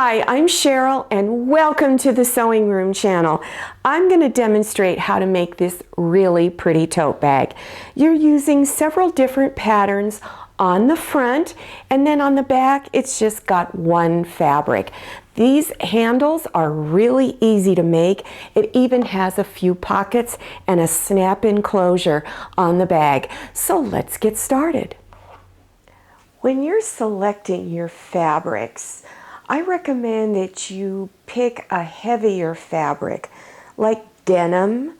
Hi, I'm Cheryl and welcome to the Sewing Room channel. I'm going to demonstrate how to make this really pretty tote bag. You're using several different patterns on the front, and then on the back it's just got one fabric. These handles are really easy to make. It even has a few pockets and a snap-in closure on the bag. So let's get started. When you're selecting your fabrics, I recommend that you pick a heavier fabric like denim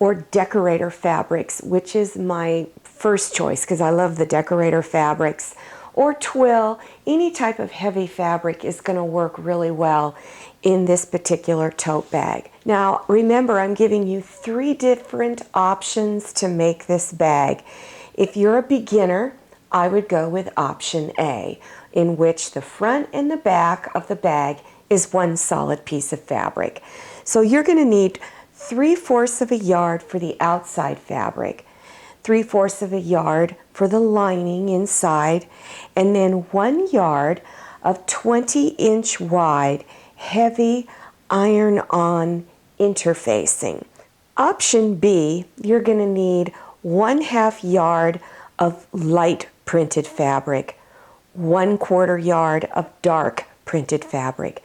or decorator fabrics, which is my first choice because I love the decorator fabrics, or twill. Any type of heavy fabric is going to work really well in this particular tote bag. Now remember, I'm giving you 3 different options to make this bag. If you're a beginner, I would go with option A, in which the front and the back of the bag is one solid piece of fabric. So you're going to need 3/4 of a yard for the outside fabric, 3/4 of a yard for the lining inside, and then 1 yard of 20-inch wide heavy iron-on interfacing. Option B, you're going to need 1/2 yard of light printed fabric, 1/4 yard of dark printed fabric,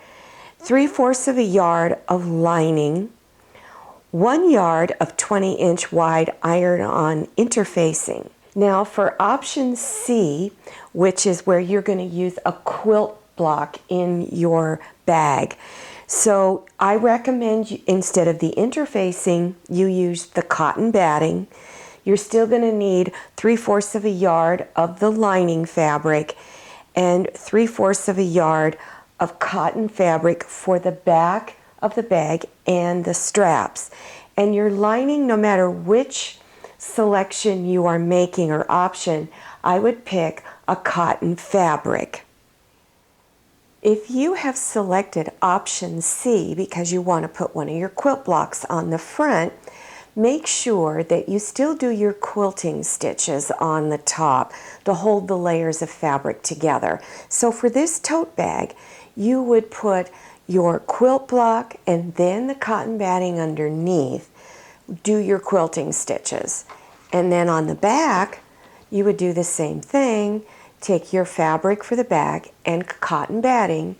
3/4 of a yard of lining, 1 yard of 20-inch wide iron-on interfacing. Now for option C, which is where you're going to use a quilt block in your bag. So I recommend instead of the interfacing, you use the cotton batting. You're still going to need 3/4 of a yard of the lining fabric and 3/4 of a yard of cotton fabric for the back of the bag and the straps. And your lining, no matter which selection you are making or option, I would pick a cotton fabric. If you have selected option C because you want to put one of your quilt blocks on the front, make sure that you still do your quilting stitches on the top to hold the layers of fabric together. So for this tote bag, you would put your quilt block and then the cotton batting underneath, do your quilting stitches. And then on the back, you would do the same thing, take your fabric for the bag and cotton batting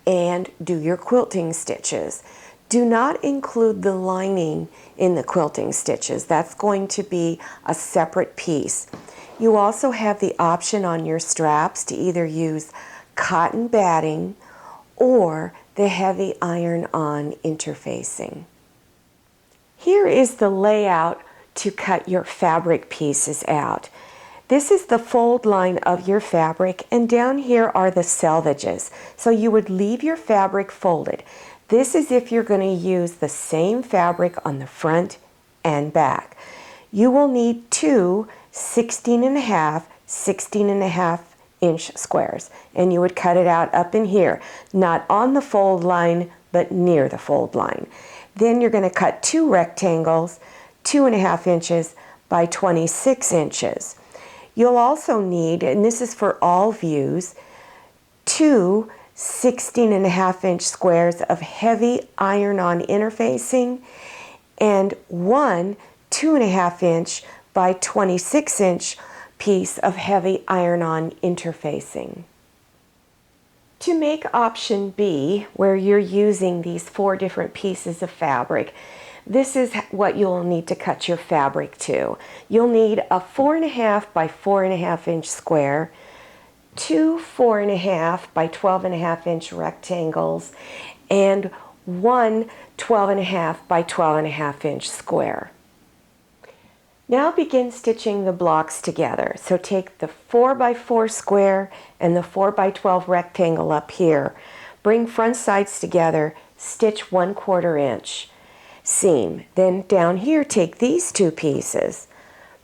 and do your quilting stitches. Do not include the lining in the quilting stitches. That's going to be a separate piece. You also have the option on your straps to either use cotton batting or the heavy iron-on interfacing. Here is the layout to cut your fabric pieces out. This is the fold line of your fabric, and down here are the selvages. So you would leave your fabric folded. This is if you're going to use the same fabric on the front and back. You will need 2 16.5 inch squares, and you would cut it out up in here, not on the fold line, but near the fold line. Then you're going to cut 2 rectangles, 2.5 inches by 26 inches. You'll also need, and this is for all views, 2 16.5 inch squares of heavy iron-on interfacing and 1 2.5 inch by 26 inch piece of heavy iron-on interfacing. To make option B, where you're using these 4 different pieces of fabric, this is what you'll need to cut your fabric to. You'll need a 4.5 by 4.5 inch square, 2 4.5 by 12.5 inch rectangles, and 1 12.5 by 12.5 inch square. Now begin stitching the blocks together. So take the 4 by 4 square and the 4 by 12 rectangle up here. Bring front sides together, stitch 1/4 inch seam. Then down here, take these 2 pieces,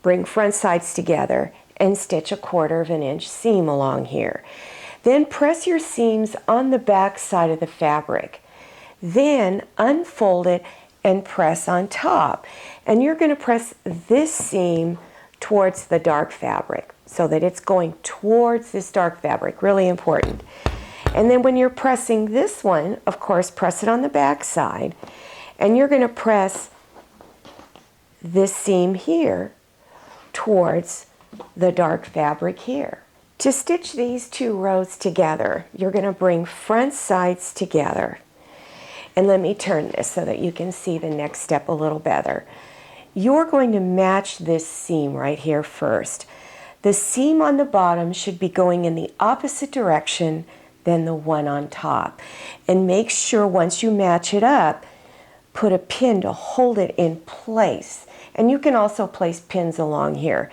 bring front sides together, and stitch 1/4 inch seam along here. Then press your seams on the back side of the fabric. Then unfold it and press on top. And you're going to press this seam towards the dark fabric so that it's going towards this dark fabric, really important. And then when you're pressing this one, of course, press it on the back side. And you're going to press this seam here towards the dark fabric here. To stitch these two rows together, you're going to bring front sides together. And let me turn this so that you can see the next step a little better. You're going to match this seam right here first. The seam on the bottom should be going in the opposite direction than the one on top. And make sure once you match it up, put a pin to hold it in place. And you can also place pins along here.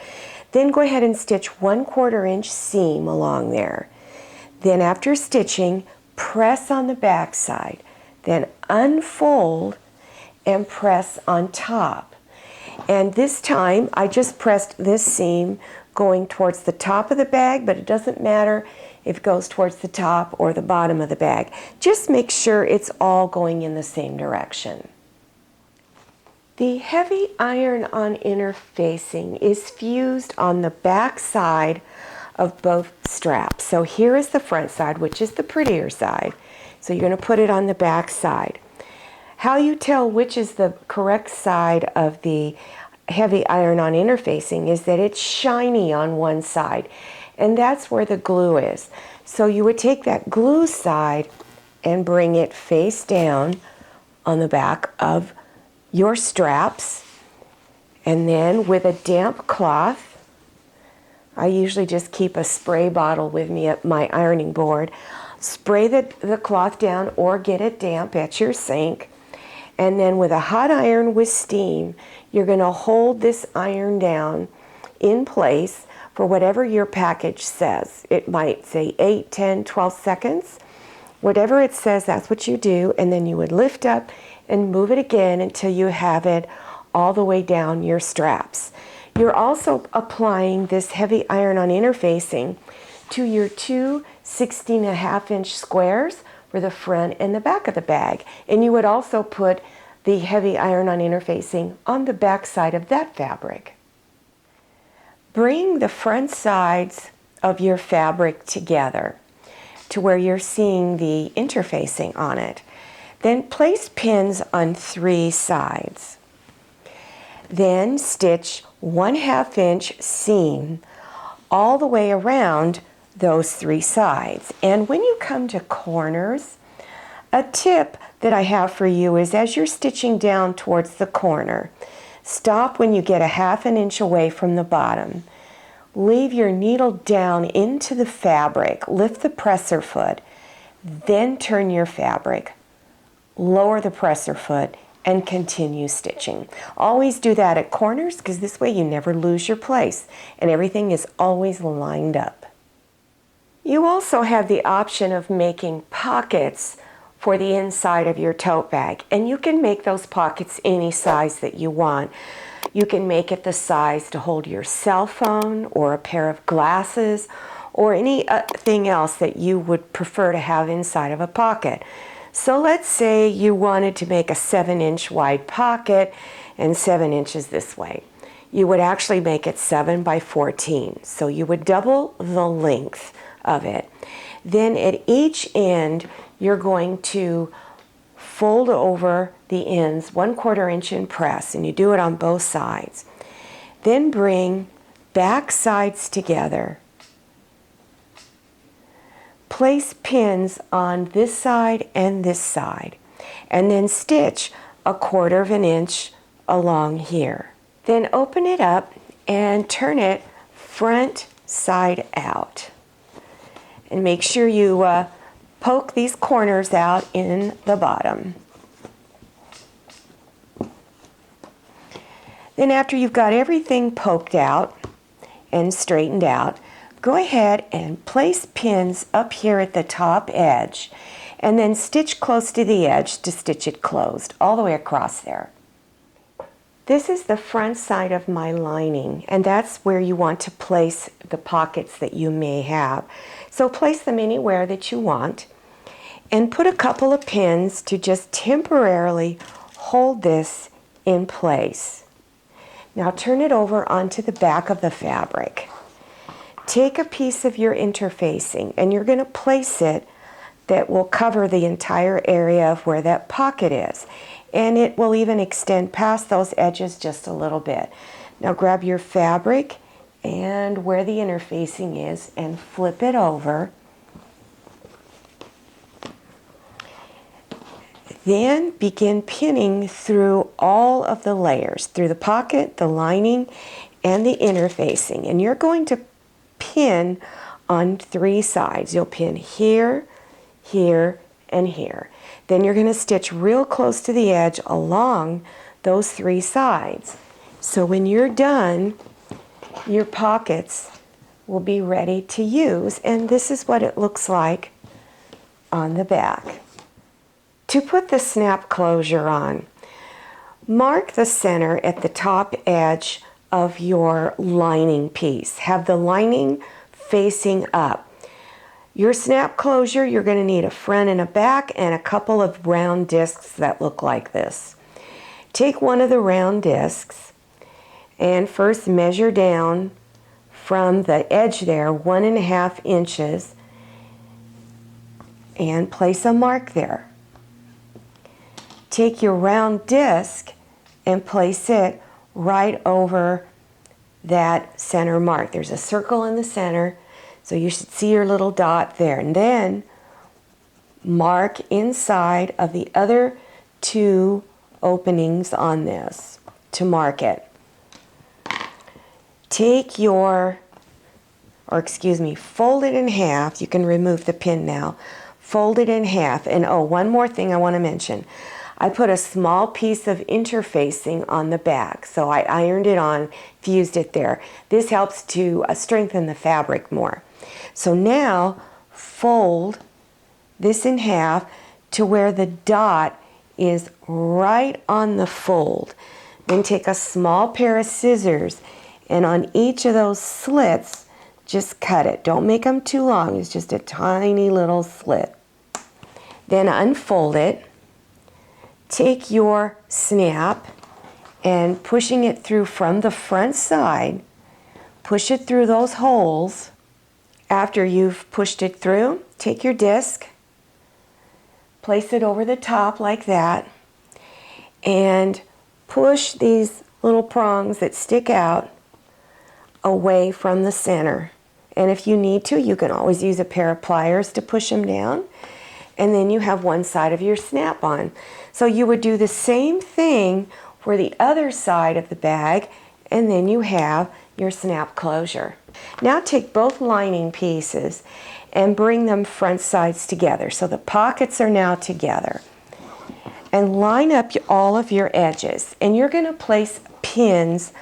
Then go ahead and stitch 1/4 inch seam along there. Then after stitching, press on the back side. Then unfold and press on top. And this time I just pressed this seam going towards the top of the bag, but it doesn't matter if it goes towards the top or the bottom of the bag. Just make sure it's all going in the same direction. The heavy iron-on interfacing is fused on the back side of both straps. So here is the front side, which is the prettier side. So you're going to put it on the back side. How you tell which is the correct side of the heavy iron-on interfacing is that it's shiny on one side, and that's where the glue is. So you would take that glue side and bring it face down on the back of your straps, and then with a damp cloth, I usually just keep a spray bottle with me at my ironing board, spray the cloth down or get it damp at your sink, and then with a hot iron with steam, you're going to hold this iron down in place for whatever your package says. It might say 8, 10, 12 seconds. Whatever it says, that's what you do, and then you would lift up and move it again until you have it all the way down your straps. You're also applying this heavy iron-on interfacing to your two 16.5 inch squares for the front and the back of the bag. And you would also put the heavy iron-on interfacing on the back side of that fabric. Bring the front sides of your fabric together to where you're seeing the interfacing on it. Then place pins on 3 sides. Then stitch 1/2 inch seam all the way around those 3 sides. And when you come to corners, a tip that I have for you is as you're stitching down towards the corner, stop when you get 1/2 inch away from the bottom. Leave your needle down into the fabric, lift the presser foot, then turn your fabric, lower the presser foot, and continue stitching. Always do that at corners because this way you never lose your place and everything is always lined up. You also have the option of making pockets for the inside of your tote bag, and you can make those pockets any size that you want. You can make it the size to hold your cell phone or a pair of glasses or anything else that you would prefer to have inside of a pocket. So let's say you wanted to make a 7 inch wide pocket and 7 inches this way. You would actually make it 7 by 14. So you would double the length of it. Then at each end, you're going to fold over the ends 1/4 inch and press, and you do it on both sides. Then bring back sides together. Place pins on this side and this side, and then stitch 1/4 inch along here. Then open it up and turn it front side out. And make sure you poke these corners out in the bottom. Then after you've got everything poked out and straightened out, go ahead and place pins up here at the top edge and then stitch close to the edge to stitch it closed all the way across there. This is the front side of my lining, and that's where you want to place the pockets that you may have. So place them anywhere that you want and put a couple of pins to just temporarily hold this in place. Now turn it over onto the back of the fabric. Take a piece of your interfacing and you're going to place it that will cover the entire area of where that pocket is. And it will even extend past those edges just a little bit. Now grab your fabric and where the interfacing is and flip it over. Then begin pinning through all of the layers, through the pocket, the lining, and the interfacing. And you're going to pin on 3 sides. You'll pin here, here, and here. Then you're going to stitch real close to the edge along those 3 sides. So when you're done, your pockets will be ready to use, and this is what it looks like on the back. To put the snap closure on, mark the center at the top edge of your lining piece. Have the lining facing up. Your snap closure, you're going to need a front and a back and a couple of round discs that look like this. Take one of the round discs and first measure down from the edge there 1.5 inches and place a mark there. Take your round disc and place it right over that center mark. There's a circle in the center, so you should see your little dot there. And then mark inside of the other 2 openings on this to mark it. Take your, fold it in half. You can remove the pin now. Fold it in half. And oh, one more thing I want to mention. I put a small piece of interfacing on the back, so I ironed it on, fused it there. This helps to strengthen the fabric more. So now fold this in half to where the dot is right on the fold. Then take a small pair of scissors and on each of those slits just cut it. Don't make them too long, it's just a tiny little slit. Then unfold it. Take your snap and pushing it through from the front side, push it through those holes. After you've pushed it through, take your disc, place it over the top like that, and push these little prongs that stick out away from the center. And if you need to, you can always use a pair of pliers to push them down. And then you have one side of your snap on. So you would do the same thing for the other side of the bag, and then you have your snap closure. Now take both lining pieces and bring them front sides together. So the pockets are now together. And line up all of your edges. And you're going to place pins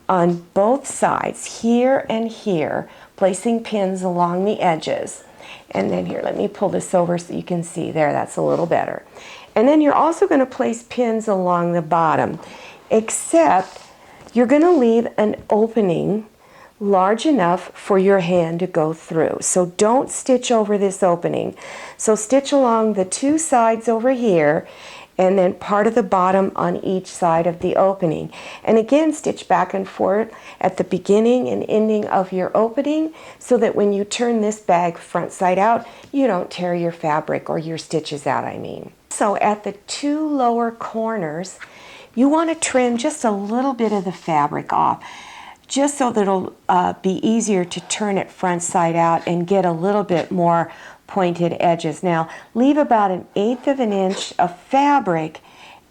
on both sides, here and here, placing pins along the edges. And then here, let me pull this over so you can see there, that's a little better. And then you're also going to place pins along the bottom, except you're going to leave an opening large enough for your hand to go through. So don't stitch over this opening. So stitch along the 2 sides over here and then part of the bottom on each side of the opening. And again, stitch back and forth at the beginning and ending of your opening so that when you turn this bag front side out, you don't tear your fabric or your stitches out, I mean. So at the 2 lower corners, you want to trim just a little bit of the fabric off, just so that it'll be easier to turn it front side out and get a little bit more pointed edges. Now leave about 1/8 of an inch of fabric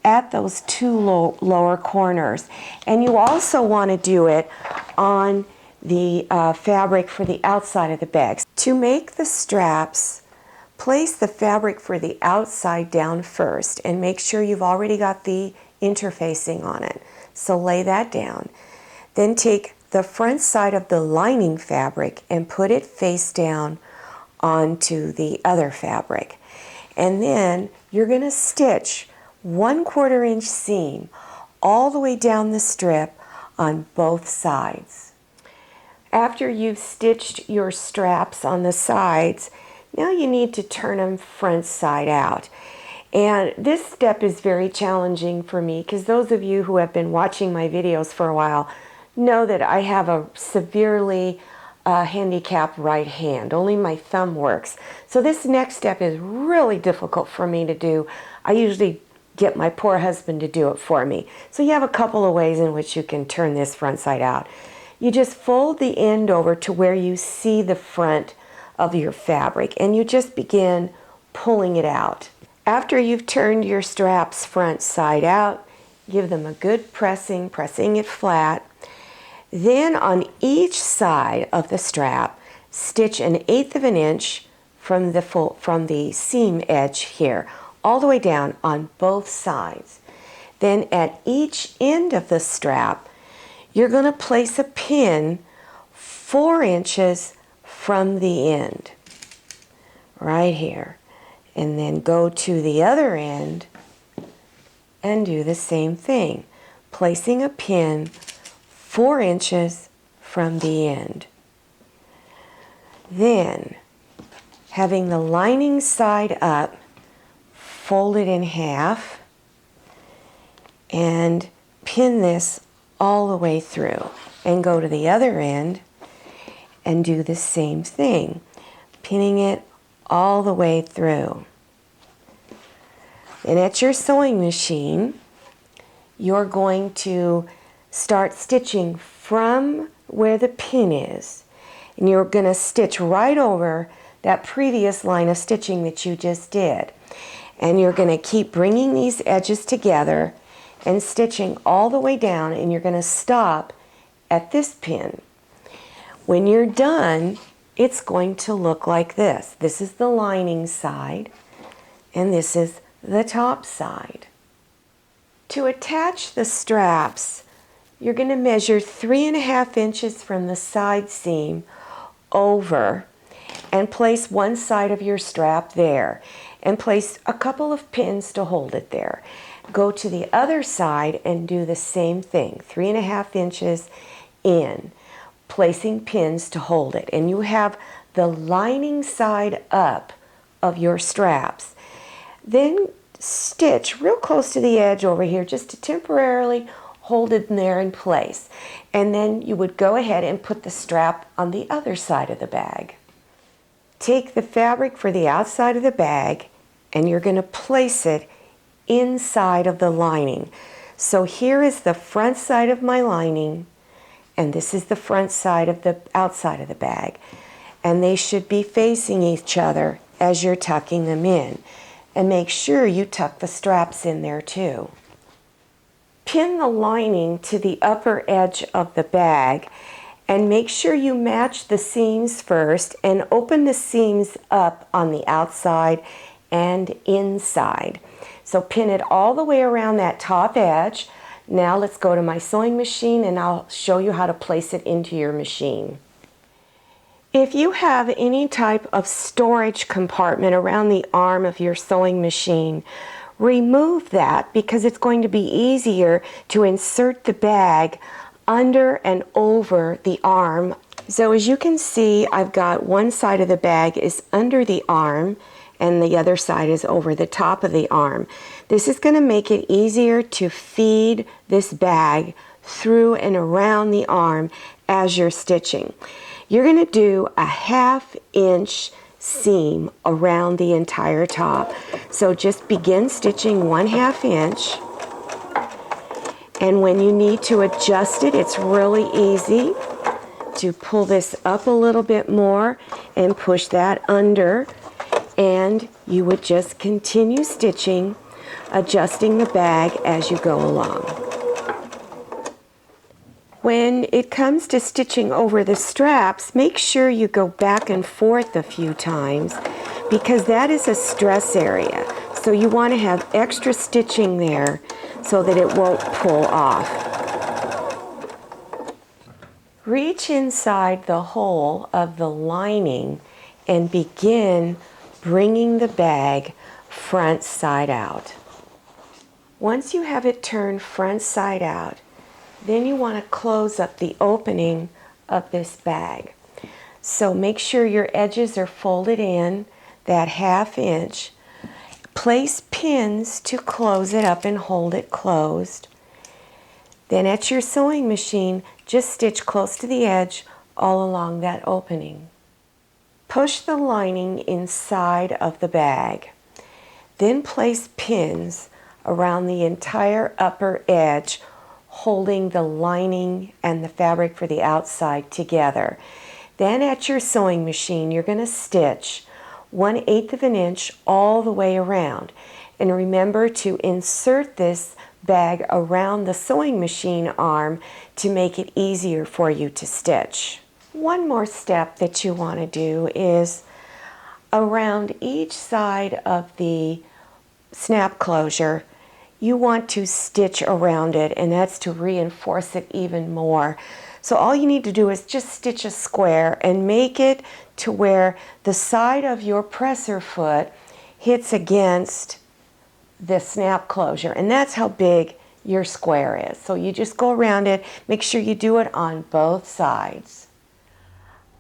at those 2 lower corners, and you also want to do it on the fabric for the outside of the bag. To make the straps, place the fabric for the outside down first and make sure you've already got the interfacing on it. So lay that down. Then take the front side of the lining fabric and put it face down onto the other fabric. And then you're going to stitch 1/4 inch seam all the way down the strip on both sides. After you've stitched your straps on the sides, now you need to turn them front side out. And this step is very challenging for me because those of you who have been watching my videos for a while know that I have a severely a handicapped right hand. Only my thumb works. So this next step is really difficult for me to do. I usually get my poor husband to do it for me. So you have a couple of ways in which you can turn this front side out. You just fold the end over to where you see the front of your fabric, and you just begin pulling it out. After you've turned your straps front side out, give them a good pressing it flat. Then on each side of the strap, stitch 1/8 of an inch from the seam edge here, all the way down on both sides. Then at each end of the strap, you're going to place a pin 4 inches from the end, right here. And then go to the other end and do the same thing, placing a pin 4 inches from the end. Then, having the lining side up, fold it in half and pin this all the way through, and go to the other end and do the same thing, pinning it all the way through. And at your sewing machine, you're going to start stitching from where the pin is, and you're going to stitch right over that previous line of stitching that you just did. And you're going to keep bringing these edges together and stitching all the way down, and you're going to stop at this pin. When you're done, it's going to look like this. This is the lining side, and this is the top side. To attach the straps, you're going to measure 3.5 inches from the side seam over and place one side of your strap there and place a couple of pins to hold it there. Go to the other side and do the same thing, 3.5 inches in, placing pins to hold it. And you have the lining side up of your straps. Then stitch real close to the edge over here just to temporarily hold it there in place. And then you would go ahead and put the strap on the other side of the bag. Take the fabric for the outside of the bag and you're going to place it inside of the lining. So here is the front side of my lining, and this is the front side of the outside of the bag. And they should be facing each other as you're tucking them in. And make sure you tuck the straps in there too. Pin the lining to the upper edge of the bag and make sure you match the seams first and open the seams up on the outside and inside. So pin it all the way around that top edge. Now let's go to my sewing machine and I'll show you how to place it into your machine. If you have any type of storage compartment around the arm of your sewing machine, remove that because it's going to be easier to insert the bag under and over the arm. So as you can see, I've got one side of the bag is under the arm and the other side is over the top of the arm. This is going to make it easier to feed this bag through and around the arm as you're stitching. You're going to do a 1/2 inch seam around the entire top. So just begin stitching 1/2 inch. And when you need to adjust it, it's really easy to pull this up a little bit more and push that under. And you would just continue stitching, adjusting the bag as you go along. When it comes to stitching over the straps, make sure you go back and forth a few times because that is a stress area. So you want to have extra stitching there so that it won't pull off. Reach inside the hole of the lining and begin bringing the bag front side out. Once you have it turned front side out, then you want to close up the opening of this bag. So make sure your edges are folded in that 1/2 inch. Place pins to close it up and hold it closed. Then at your sewing machine, just stitch close to the edge, all along that opening. Push the lining inside of the bag. Then place pins around the entire upper edge, holding the lining and the fabric for the outside together. Then at your sewing machine, you're going to stitch 1/8 of an inch all the way around. And remember to insert this bag around the sewing machine arm to make it easier for you to stitch. One more step that you want to do is around each side of the snap closure, you want to stitch around it, and that's to reinforce it even more. So all you need to do is just stitch a square and make it to where the side of your presser foot hits against the snap closure, and that's how big your square is. So you just go around it, make sure you do it on both sides.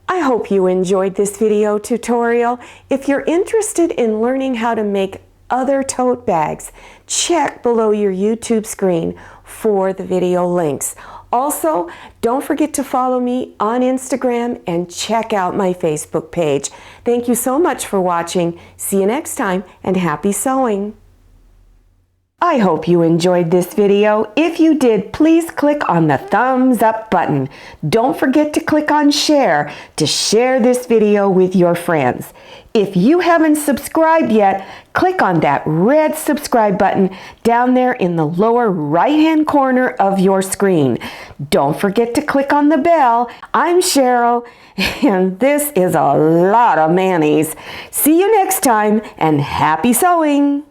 I hope you enjoyed this video tutorial. If you're interested in learning how to make other tote bags, check below your YouTube screen for the video links. Also, don't forget to follow me on Instagram and check out my Facebook page. Thank you so much for watching. See you next time, and happy sewing! I hope you enjoyed this video. If you did, please click on the thumbs up button. Don't forget to click on share to share this video with your friends. If you haven't subscribed yet, click on that red subscribe button down there in the lower right-hand corner of your screen. Don't forget to click on the bell. I'm Cheryl, and this is a lot of mayonnaise. See you next time, and happy sewing!